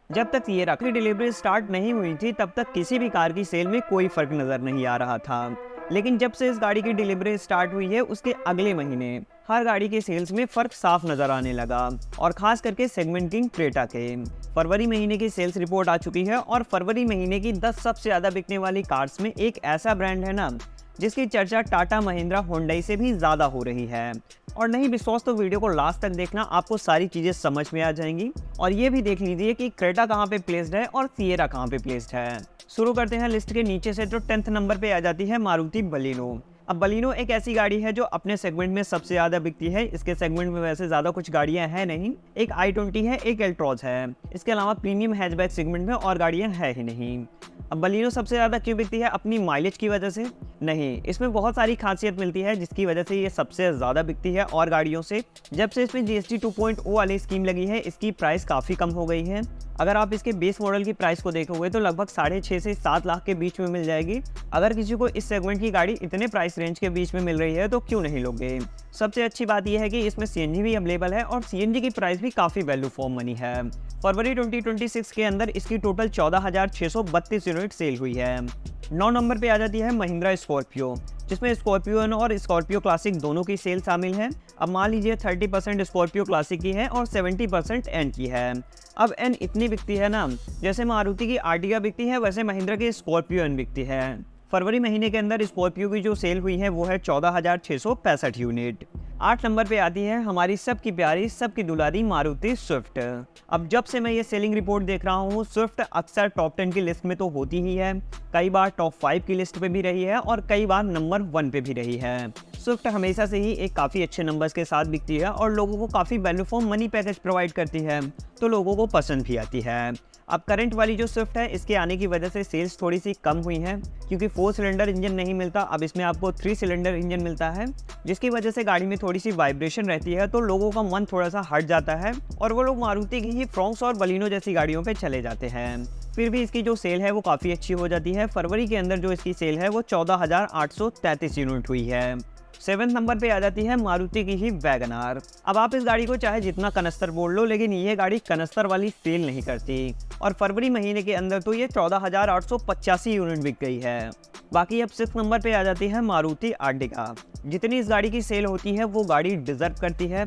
जब तक ये की डिलीवरी स्टार्ट नहीं हुई थी तब तक किसी भी कार की सेल में कोई फर्क नजर नहीं आ रहा था, लेकिन जब से इस गाड़ी की डिलीवरी स्टार्ट हुई है उसके अगले महीने हर गाड़ी के सेल्स में फर्क साफ नजर आने लगा, और खास करके सेगमेंट किंग क्रेटा के। फरवरी महीने की सेल्स रिपोर्ट आ चुकी है और फरवरी महीने की 10 सबसे ज्यादा बिकने वाली कार्स में एक ऐसा ब्रांड है ना जिसकी चर्चा टाटा महिंद्रा होंडई से भी ज्यादा हो रही है। और नहीं विश्वास तो वीडियो को लास्ट तक देखना, आपको सारी चीजें समझ में आ जाएंगी। और ये भी देख लीजिए कि क्रेटा कहाँ पे प्लेस्ड है और सिएरा कहाँ पे प्लेस्ड है। शुरू करते हैं लिस्ट के नीचे से, तो 10th नंबर पे आ जाती है मारुति बलिनो। अब बलिनो एक ऐसी गाड़ी है जो अपने सेगमेंट में सबसे ज्यादा बिकती है। इसके सेगमेंट में वैसे ज्यादा कुछ गाड़ियां हैं नहीं, एक i20 है, एक एल्ट्रॉज है। इसके अलावा प्रीमियम हैचबैक सेगमेंट में और गाड़ियां है ही नहीं। अब बलिनो सबसे ज्यादा क्यों बिकती है? अपनी माइलेज की वजह से? नहीं, इसमें बहुत सारी खासियत मिलती है जिसकी वजह से ये सबसे ज्यादा बिकती है और गाड़ियों से। जब से इसमें GST 2.0 वाली स्कीम लगी है, इसकी प्राइस काफी कम हो गई है। अगर आप इसके बेस मॉडल की प्राइस को देखोगे तो लगभग 6.5 से 7 लाख के बीच में मिल जाएगी। अगर किसी को इस सेगमेंट की गाड़ी इतने प्राइस रेंज के बीच में मिल रही है तो क्यों नहीं लोगे। सबसे अच्छी बात यह है कि इसमें CNG भी अवेलेबल है और CNG की प्राइस भी काफी वैल्यू फॉर मनी है। फरवरी 2026 के अंदर इसकी टोटल 14,632 यूनिट सेल हुई है। 9 नंबर पे आ जाती है महिंद्रा स्कॉर्पियो, जिसमें स्कॉर्पियो एन और स्कॉर्पियो क्लासिक दोनों की सेल शामिल है। अब मान लीजिए 30% स्कॉर्पियो क्लासिक की है और 70% एन की है। अब एन इतनी बिकती है ना, जैसे मारुति की आर्टिगा बिकती है वैसे महिंद्रा की स्कॉर्पियो एन बिकती है। फरवरी महीने के अंदर स्कॉर्पियो की जो सेल हुई है वो है 14,665 यूनिट। 8 नंबर पे आती है हमारी सबकी प्यारी सबकी दुलारी मारुति स्विफ्ट। अब जब से मैं ये सेलिंग रिपोर्ट देख रहा हूँ, स्विफ्ट अक्सर टॉप 10 की लिस्ट में तो होती ही है, कई बार टॉप 5 की लिस्ट पे भी रही है और कई बार नंबर 1 पे भी रही है। स्विफ्ट हमेशा से ही एक काफ़ी अच्छे नंबर्स के साथ बिकती है और लोगों को काफ़ी value for money package provide करती है, तो लोगों को पसंद भी आती है। अब करंट वाली जो स्विफ्ट है, इसके आने की वजह से सेल्स थोड़ी सी कम हुई है क्योंकि 4 सिलेंडर इंजन नहीं मिलता। अब इसमें आपको 3 सिलेंडर इंजन मिलता है, जिसकी वजह से गाड़ी में थोड़ी सी वाइब्रेशन रहती है, तो लोगों का मन थोड़ा सा हट जाता है और वो लोग मारुति की ही फ्रॉन्क्स और बलिनो जैसी गाड़ियों पे चले जाते हैं। फिर भी इसकी जो सेल है वो काफ़ी अच्छी हो जाती है। फरवरी के अंदर जो इसकी सेल है वो 14,833 यूनिट हुई है। 7 नंबर पे आ जाती है मारुति की ही वैगन आर। अब आप इस गाड़ी को चाहे जितना कनस्तर बोल लो, लेकिन ये गाड़ी कनस्तर वाली सेल नहीं करती और फरवरी महीने के अंदर तो ये 14,885 यूनिट बिक गई है। बाकी अब 6 नंबर पे आ जाती है मारुति आर्टिगा। जितनी इस गाड़ी की सेल होती है वो गाड़ी डिजर्व करती है।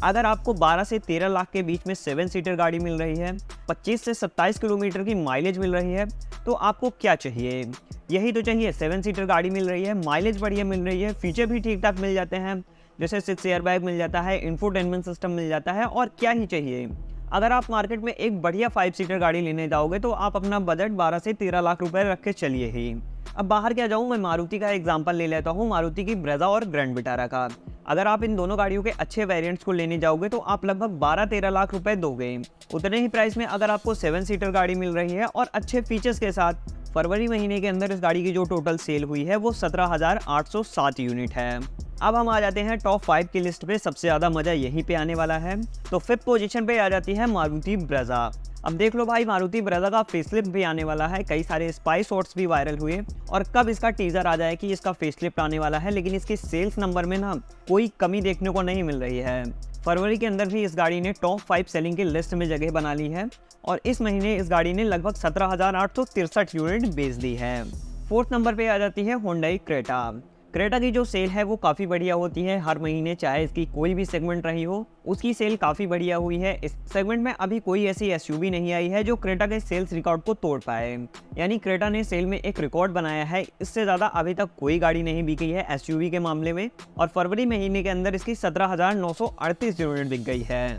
अगर आपको 12 से 13 लाख के बीच में 7 सीटर गाड़ी मिल रही है, 25 से 27 किलोमीटर की माइलेज मिल रही है, तो आपको क्या चाहिए? यही तो चाहिए। 7 सीटर गाड़ी मिल रही है, माइलेज बढ़िया मिल रही है, फीचर भी ठीक ठाक मिल जाते हैं, जैसे 6 एयरबैग मिल जाता है, इंफोटेनमेंट सिस्टम मिल जाता है, और क्या ही चाहिए। अगर आप मार्केट में एक बढ़िया 5 सीटर गाड़ी लेने जाओगे तो आप अपना बजट 12 से 13 लाख रुपए रख के चलिए ही। अब बाहर क्या जाऊँ, मैं मारुति का एग्जांपल ले लेता हूँ, मारुति की ब्रेजा और ग्रैंड विटारा का। अगर आप इन दोनों गाड़ियों के अच्छे वेरिएंट्स को लेने जाओगे तो आप लगभग 12-13 लाख रुपए दोगे। उतने ही प्राइस में अगर आपको 7 सीटर गाड़ी मिल रही है और अच्छे फीचर्स के साथ, फरवरी महीने के अंदर इस गाड़ी की जो टोटल सेल हुई है वो 17,807 यूनिट है। अब हम आ जाते हैं टॉप 5 की लिस्ट पे। सबसे ज़्यादा मज़ा यहीं पे आने वाला है। तो 5th पोजीशन पे आ जाती है मारुति ब्रेजा। अब देख लो भाई, मारुति ब्रेजा का फेसलिफ्ट भी आने वाला है। कई सारे स्पाई शॉट्स भी वायरल हुए और कब इसका टीजर आ जाए कि इसका फेसलिफ्ट आने वाला है, लेकिन इसके सेल्स नंबर में ना कोई कमी देखने को नहीं मिल रही है। फरवरी के अंदर भी इस गाड़ी ने टॉप 5 सेलिंग की लिस्ट में जगह बना ली है और इस महीने इस गाड़ी ने लगभग 17,863 यूनिट बेच दी है। 4th नंबर पे आ जाती है होंडई क्रेटा। क्रेटा की जो सेल है वो काफ़ी बढ़िया होती है हर महीने, चाहे इसकी कोई भी सेगमेंट रही हो, उसकी सेल काफ़ी बढ़िया हुई है। इस सेगमेंट में अभी कोई ऐसी एसयूवी नहीं आई है जो क्रेटा के सेल्स रिकॉर्ड को तोड़ पाए, यानी क्रेटा ने सेल में एक रिकॉर्ड बनाया है। इससे ज़्यादा अभी तक कोई गाड़ी नहीं बिकी है एसयूवी के मामले में, और फरवरी महीने के अंदर इसकी 17,938 यूनिट बिक गई है।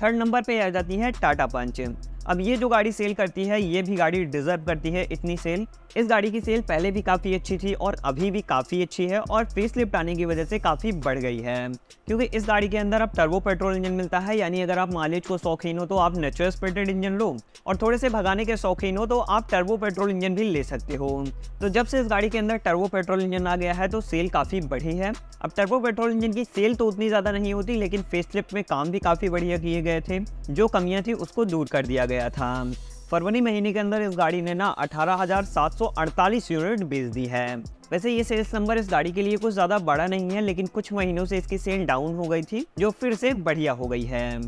3rd नंबर पे आ जाती है टाटा पंच। अब ये जो गाड़ी सेल करती है ये भी गाड़ी डिजर्व करती है इतनी सेल। इस गाड़ी की सेल पहले भी काफ़ी अच्छी थी और अभी भी काफ़ी अच्छी है और फेसलिफ्ट आने की वजह से काफ़ी बढ़ गई है, क्योंकि इस गाड़ी के अंदर अब टर्बो पेट्रोल इंजन मिलता है। यानी अगर आप माइलेज को शौकीन हो तो आप नेचुरल स्पिरिटेड इंजन लो, और थोड़े से भगाने के शौकीन हो तो आप टर्बो पेट्रोल इंजन भी ले सकते हो। तो जब से इस गाड़ी के अंदर टर्बो पेट्रोल इंजन आ गया है तो सेल काफ़ी बढ़ी है। अब टर्बो पेट्रोल इंजन की सेल तो उतनी ज़्यादा नहीं होती, लेकिन फेसलिफ्ट में काम भी काफ़ी बढ़िया किए गए थे, जो कमियाँ थी उसको दूर कर दिया गया था। फरवरी महीने के अंदर इस गाड़ी ने ना 18,748 यूनिट बेच दी है। वैसे ये सेल्स नंबर इस गाड़ी के लिए कुछ ज़्यादा बड़ा नहीं है, लेकिन कुछ महीनों से इसकी सेल डाउन हो गई थी जो फिर से बढ़िया हो गई है।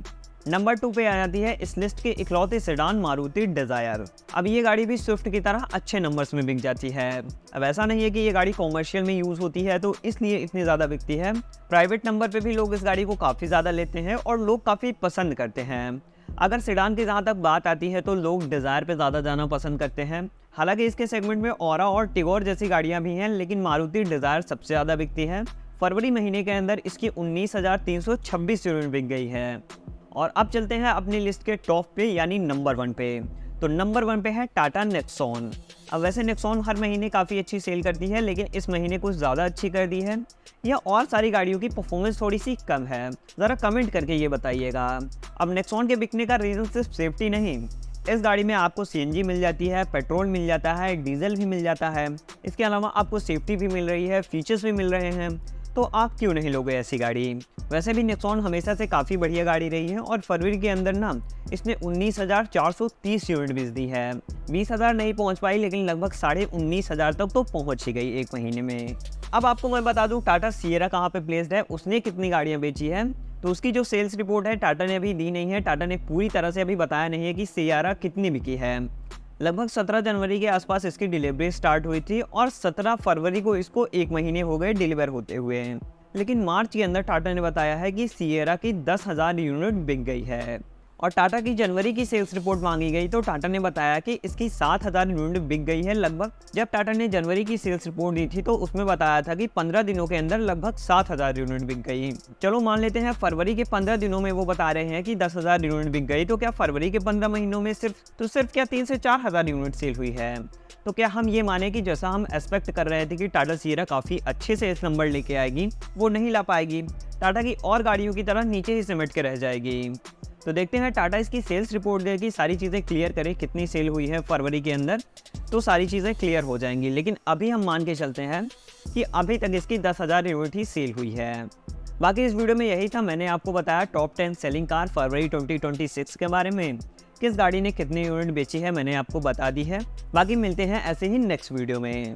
नंबर 2 पे आ जाती है इस लिस्ट के इकलौते सेडान मारुति डिजायर। अब ये गाड़ी भी स्विफ्ट की तरह अच्छे नंबर्स में बिक जाती है। अब ऐसा नहीं है कि ये गाड़ी कॉमर्शियल में यूज़ होती है तो इसलिए इतनी ज़्यादा बिकती है। प्राइवेट नंबर पे भी लोग इस गाड़ी को काफ़ी ज़्यादा लेते हैं और लोग काफ़ी पसंद करते हैं। अगर सेडान की जहाँ तक बात आती है तो लोग डिज़ायर पे ज़्यादा जाना पसंद करते हैं। हालांकि इसके सेगमेंट में ऑरा और टिगोर जैसी गाड़ियाँ भी हैं, लेकिन मारुति डिज़ायर सबसे ज़्यादा बिकती है। फरवरी महीने के अंदर इसकी 19,326 यूनिट बिक गई है। और अब चलते हैं अपनी लिस्ट के टॉप पे यानी नंबर 1 पे। तो नंबर 1 पे है टाटा नेक्सॉन। अब वैसे नेक्सॉन हर महीने काफ़ी अच्छी सेल करती है, लेकिन इस महीने कुछ ज़्यादा अच्छी कर दी है। यह और सारी गाड़ियों की परफॉर्मेंस थोड़ी सी कम है, ज़रा कमेंट करके ये बताइएगा। अब नेक्सॉन के बिकने का रीज़न सिर्फ सेफ्टी नहीं, इस गाड़ी में आपको सीएनजी मिल जाती है, पेट्रोल मिल जाता है, डीजल भी मिल जाता है। इसके अलावा आपको सेफ्टी भी मिल रही है, फीचर्स भी मिल रहे हैं, तो आप क्यों नहीं लोगे ऐसी गाड़ी। वैसे भी नेक्सॉन हमेशा से काफ़ी बढ़िया गाड़ी रही है और फरवरी के अंदर ना इसने 19,430 यूनिट बेच दी है। 20,000 नहीं पहुंच पाई, लेकिन लगभग 19,500 तक तो पहुंच ही गई एक महीने में। अब आपको मैं बता दूं टाटा सिएरा कहाँ पे प्लेस्ड है, उसने कितनी गाड़ियाँ बेची है। तो उसकी जो सेल्स रिपोर्ट है टाटा ने अभी दी नहीं है। टाटा ने पूरी तरह से अभी बताया नहीं है कि सिएरा कितनी बिकी है। लगभग 17 जनवरी के आसपास इसकी डिलीवरी स्टार्ट हुई थी और 17 फरवरी को इसको एक महीने हो गए डिलीवर होते हुए। लेकिन मार्च के अंदर टाटा ने बताया है कि सिएरा की 10,000 यूनिट बिक गई है। और टाटा की जनवरी की सेल्स रिपोर्ट मांगी गई तो टाटा ने बताया कि इसकी 7,000 यूनिट बिक गई है लगभग। जब टाटा ने जनवरी की सेल्स रिपोर्ट दी थी तो उसमें बताया था कि 15 दिनों के अंदर लगभग 7,000 यूनिट बिक गई। चलो मान लेते हैं फरवरी के 15 दिनों में वो बता रहे हैं कि 10,000 यूनिट बिक गई, तो क्या फरवरी के 15 महीनों में सिर्फ क्या 3 से 4,000 यूनिट सेल हुई है। तो क्या हम ये माने कि जैसा हम एक्सपेक्ट कर रहे थे कि टाटा सिएरा काफ़ी अच्छे से इस नंबर लेके आएगी, वो नहीं ला पाएगी, टाटा की और गाड़ियों की तरह नीचे ही सिमट के रह जाएगी। तो देखते हैं टाटा इसकी सेल्स रिपोर्ट देगी, सारी चीज़ें क्लियर करे कितनी सेल हुई है फरवरी के अंदर, तो सारी चीज़ें क्लियर हो जाएंगी। लेकिन अभी हम मान के चलते हैं कि अभी तक इसकी 10,000 यूनिट ही सेल हुई है। बाकी इस वीडियो में यही था, मैंने आपको बताया टॉप 10 सेलिंग कार फरवरी 2026 के बारे में। किस गाड़ी ने कितनी यूनिट बेची है मैंने आपको बता दी है। बाकी मिलते हैं ऐसे ही नेक्स्ट वीडियो में।